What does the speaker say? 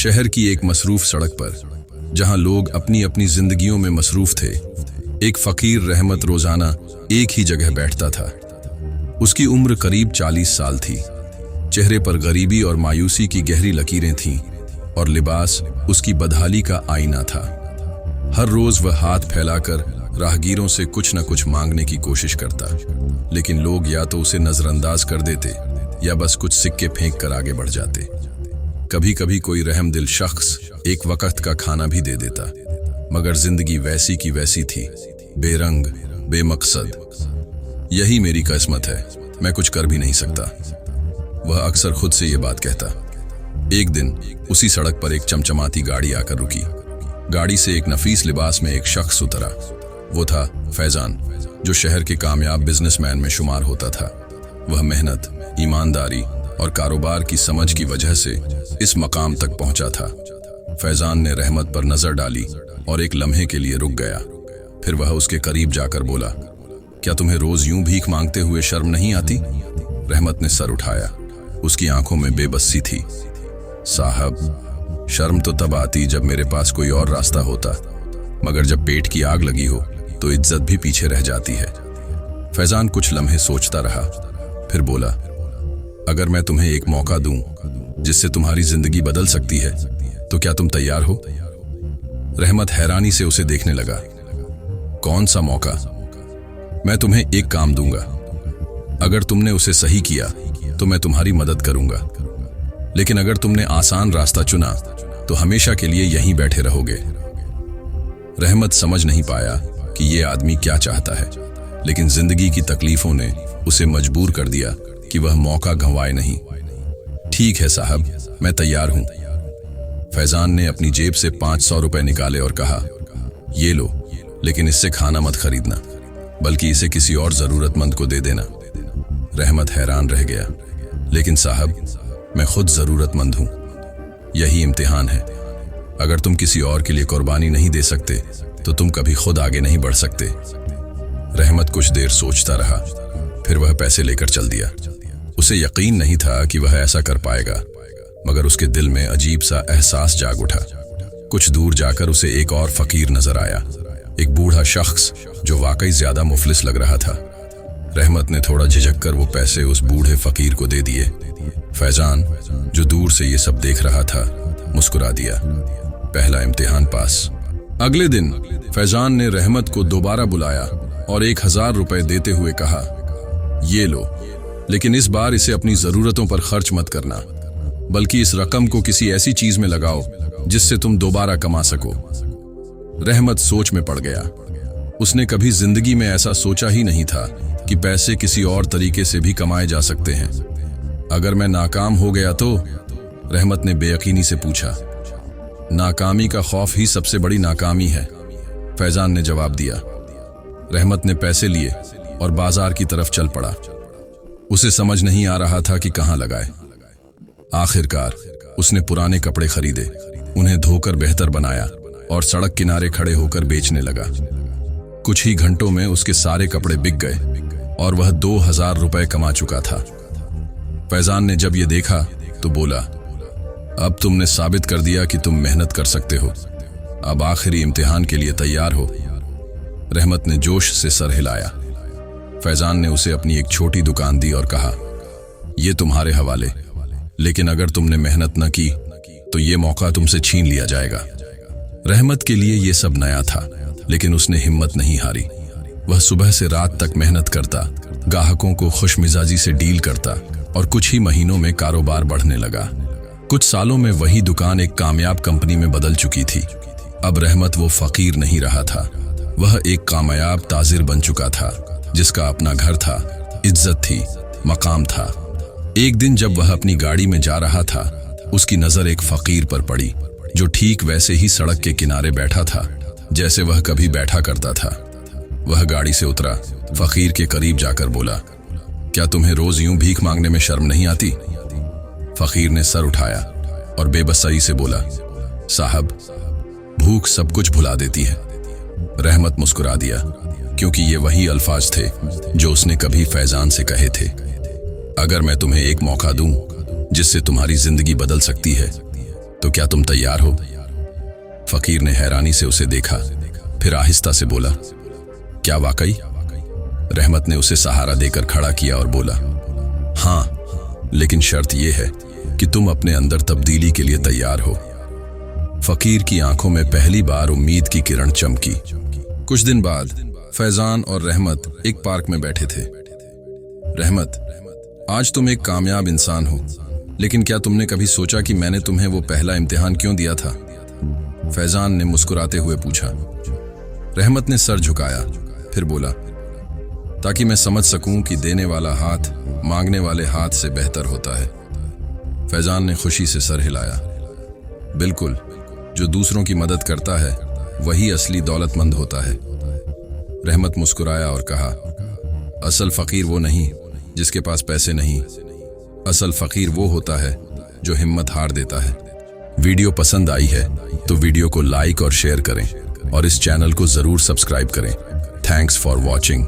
शहर की एक मसरूफ सड़क पर, जहां लोग अपनी अपनी जिंदगियों में मसरूफ थे, एक फकीर रहमत रोजाना एक ही जगह बैठता था। उसकी उम्र करीब 40 साल थी। चेहरे पर गरीबी और मायूसी की गहरी लकीरें थीं और लिबास उसकी बदहाली का आईना था। हर रोज वह हाथ फैलाकर राहगीरों से कुछ न कुछ मांगने की कोशिश करता, लेकिन लोग या तो उसे नजरअंदाज कर देते या बस कुछ सिक्के फेंक कर आगे बढ़ जाते। कभी कभी कोई रहमदिल शख्स एक वक्त का खाना भी दे देता, मगर जिंदगी वैसी की वैसी थी, बेरंग, बेमकसद। यही मेरी किस्मत है, मैं कुछ कर भी नहीं सकता, वह अक्सर खुद से ये बात कहता। एक दिन उसी सड़क पर एक चमचमाती गाड़ी आकर रुकी। गाड़ी से एक नफीस लिबास में एक शख्स उतरा। वो था फैजान, जो शहर के कामयाब बिजनेसमैन में शुमार होता था। वह मेहनत, ईमानदारी और कारोबार की समझ की वजह से इस मकाम तक पहुंचा था। फैजान ने रहमत पर नजर डाली और एक लम्हे के लिए रुक गया। फिर वह उसके करीब जाकर बोला, क्या तुम्हें रोज यूं भीख मांगते हुए शर्म नहीं आती? रहमत ने सर उठाया। उसकी आंखों में बेबसी थी। साहब, शर्म तो तब आती जब मेरे पास कोई और रास्ता होता, मगर जब पेट की आग लगी हो तो इज्जत भी पीछे रह जाती है। फैजान कुछ लम्हे सोचता रहा, फिर बोला, अगर मैं तुम्हें एक मौका दूं जिससे तुम्हारी जिंदगी बदल सकती है, तो क्या तुम तैयार हो? रहमत हैरानी से उसे देखने लगा। कौन सा मौका? मैं तुम्हें एक काम दूंगा। अगर तुमने उसे सही किया तो मैं तुम्हारी मदद करूंगा, लेकिन अगर तुमने आसान रास्ता चुना तो हमेशा के लिए यहीं बैठे रहोगे। रहमत समझ नहीं पाया कि ये आदमी क्या चाहता है, लेकिन जिंदगी की तकलीफों ने उसे मजबूर कर दिया कि वह मौका गंवाए नहीं। ठीक है साहब, मैं तैयार हूं। फैजान ने अपनी जेब से 500 रुपए निकाले और कहा, ये लो, लेकिन इससे खाना मत खरीदना, बल्कि इसे किसी और जरूरतमंद को दे देना। रहमत हैरान रह गया, लेकिन साहब, मैं खुद जरूरतमंद हूं। यही इम्तिहान है। अगर तुम किसी और के लिए कुर्बानी नहीं दे सकते तो तुम कभी खुद आगे नहीं बढ़ सकते। रहमत कुछ देर सोचता रहा, फिर वह पैसे लेकर चल दिया। उसे यकीन नहीं था कि वह ऐसा कर पाएगा, मगर उसके दिल में अजीब सा एहसास जाग उठा। कुछ दूर जाकर उसे एक और फकीर नजर आया, एक बूढ़ा शख्स जो वाकई ज्यादा मुफलिस लग रहा था। रहमत ने थोड़ा झिझक कर वो पैसे उस बूढ़े फकीर को दे दिए। फैजान, जो दूर से ये सब देख रहा था, मुस्कुरा दिया। पहला इम्तिहान पास। अगले दिन फैजान ने रहमत को दोबारा बुलाया और 1000 रुपए देते हुए कहा, ये लो, लेकिन इस बार इसे अपनी जरूरतों पर खर्च मत करना, बल्कि इस रकम को किसी ऐसी चीज में लगाओ जिससे तुम दोबारा कमा सको। रहमत सोच में पड़ गया। उसने कभी जिंदगी में ऐसा सोचा ही नहीं था कि पैसे किसी और तरीके से भी कमाए जा सकते हैं। अगर मैं नाकाम हो गया तो? रहमत ने बेयकीनी से पूछा। नाकामी का खौफ ही सबसे बड़ी नाकामी है, फैजान ने जवाब दिया। रहमत ने पैसे लिए और बाजार की तरफ चल पड़ा। उसे समझ नहीं आ रहा था कि कहां लगाए। आखिरकार उसने पुराने कपड़े खरीदे, उन्हें धोकर बेहतर बनाया और सड़क किनारे खड़े होकर बेचने लगा। कुछ ही घंटों में उसके सारे कपड़े बिक गए और वह 2000 रुपए कमा चुका था। फैजान ने जब ये देखा तो बोला, अब तुमने साबित कर दिया कि तुम मेहनत कर सकते हो। अब आखिरी इम्तिहान के लिए तैयार हो। रहमत ने जोश से सर हिलाया। फैजान ने उसे अपनी एक छोटी दुकान दी और कहा, ये तुम्हारे हवाले, लेकिन अगर तुमने मेहनत न की तो ये मौका तुमसे छीन लिया जाएगा। रहमत के लिए ये सब नया था, लेकिन उसने हिम्मत नहीं हारी। वह सुबह से रात तक मेहनत करता, ग्राहकों को खुशमिजाजी से डील करता और कुछ ही महीनों में कारोबार बढ़ने लगा। कुछ सालों में वही दुकान एक कामयाब कंपनी में बदल चुकी थी। अब रहमत वो फकीर नहीं रहा था, वह एक कामयाब ताजिर बन चुका था, जिसका अपना घर था, इज्जत थी, मकाम था। एक दिन जब वह अपनी गाड़ी में जा रहा था, उसकी नजर एक फकीर पर पड़ी, जो ठीक वैसे ही सड़क के किनारे बैठा था जैसे वह कभी बैठा करता था। वह गाड़ी से उतरा, फकीर के करीब जाकर बोला, क्या तुम्हें रोज यूं भीख मांगने में शर्म नहीं आती? फकीर ने सर उठाया और बेबसाई से बोला, साहब, भूख सब कुछ भुला देती है। रहमत मुस्कुरा दिया, क्योंकि ये वही अल्फाज थे जो उसने कभी फैजान से कहे थे। अगर मैं तुम्हें एक मौका दूं जिससे तुम्हारी जिंदगी बदल सकती है, तो क्या तुम तैयार हो? फकीर ने हैरानी से उसे देखा, फिर आहिस्ता से बोला, क्या वाकई? रहमत ने उसे सहारा देकर खड़ा किया और बोला, हाँ, लेकिन शर्त यह है कि तुम अपने अंदर तब्दीली के लिए तैयार हो। फकीर की आंखों में पहली बार उम्मीद की किरण चमकी। कुछ दिन बाद फैजान और रहमत एक पार्क में बैठे थे। रहमत, आज तुम एक कामयाब इंसान हो, लेकिन क्या तुमने कभी सोचा कि मैंने तुम्हें वो पहला इम्तिहान क्यों दिया था? फैजान ने मुस्कुराते हुए पूछा। रहमत ने सर झुकाया, फिर बोला, ताकि मैं समझ सकूं कि देने वाला हाथ मांगने वाले हाथ से बेहतर होता है। फैजान ने खुशी से सर हिलाया। बिल्कुल, जो दूसरों की मदद करता है वही असली दौलतमंद होता है। रहमत मुस्कुराया और कहा, असल फकीर वो नहीं जिसके पास पैसे नहीं, असल फकीर वो होता है जो हिम्मत हार देता है। वीडियो पसंद आई है तो वीडियो को लाइक और शेयर करें और इस चैनल को जरूर सब्सक्राइब करें। Thanks for watching.